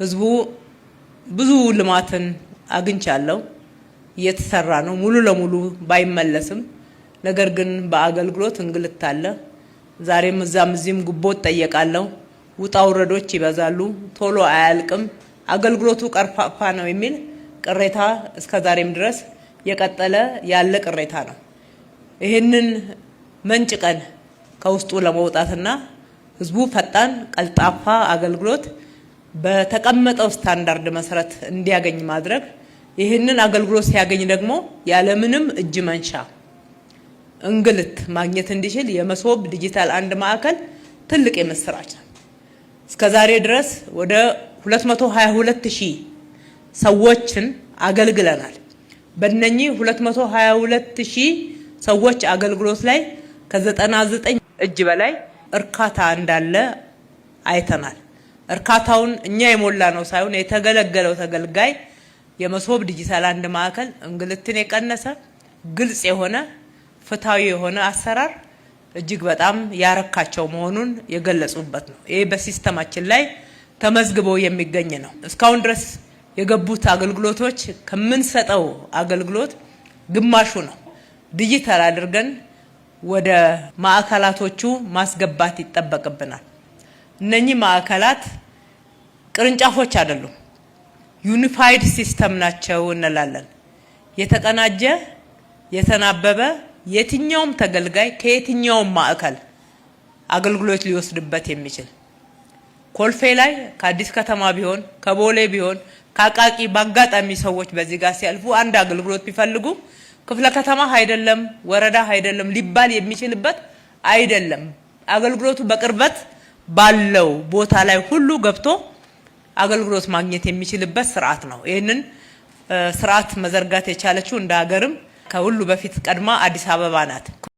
ህዝቡ ብዙ ልማትን አግኝቻለሁ እየተሰራ ነው ሙሉ ለሙሉ ባይመለስም ነገር ግን በአገልግሎት እንግልት አለ ዛሬም እዛም ጉቦ ጠየቃለሁ ውጣው ረዶች ይበዛሉ ቶሎ አያልቅም አገልግሎቱ ቀርፋፋ ነው የሚል ቅሬታ እስከ ዛሬም ድረስ የቀጠለ ያለ ቅሬታ ነው ይሄንን መንጭቀን ከውስጡ ለመውጣትና ህዝቡ ፈጣን ቀልጣፋ አገልግሎት በተቀመጠው ስታንዳርድ መሰረት እንዲያገኝ ማድረግ ይሄንን አገልግሎት ሲያገኝ ደግሞ ያለ ምንም እጅ መንሻ እንግልት ማግኘት እንዲችል የመሶብ ዲጂታል አንድ ማዕከል ትልቅ የመስራች ነው እስከዛሬ ድረስ ወደ 222000 ሰዎችን አገልግለናል በእነኚህ 222000 ሰዎች አገልግሎት ላይ ከ99 እጅ በላይ እርካታ እንዳለ አይተናል እርካታውን እኛ የሞላ ነው ሳይሆን የተገለገለው ተገልጋይ የመሶብ ዲጂታል አንድ ማዕከል እንግልትን የቀነሰ ግልጽ የሆነ ፍታዊ የሆነ አሰራር እጅግ በጣም ያረካቸው መሆኑን የገለጹበት ነው ይሄ በሲስተማችን ላይ ተመዝግቦ የሚገኝ ነው እስካሁን ድረስ የገቡት አገልግሎቶች ከመንሰጠው አገልግሎት ግማሹ ነው ዲጂታል አድርገን ወደ ማዕከላቶቹ ማስገባት ይተበቀብናል እነኚህ ማዕከላት ቅርንጫፎች አይደሉም ዩኒፋይድ ሲስተም ናቸው እንላለን የተቀናጀ የተናበበ የትኛውም ተገልጋይ ከየትኛውም ማዕከል አገልግሎት ሊወስድበት የሚችል ኮልፌ ላይ ከአዲስ ከተማ ቢሆን ከቦሌ ቢሆን ካቃቂ ባጋጣሚ ሰዎች በዚህ ጋር ሲያልፉ አንድ አገልግሎት ቢፈልጉ ክፍለ ከተማ አይደለም ወረዳ አይደለም ሊባል የሚችልበት አይደለም አገልግሎቱ በቅርበት ባለው ቦታ ላይ ሁሉ ገብቶ አገልግሎት ማግኘት የሚችልበት ስርዓት ነው ይሄንን ስርዓት መዘርጋት የቻለችው እንደ ሀገርም ከሁሉ በፊት ቀድማ አዲስ አበባ ናት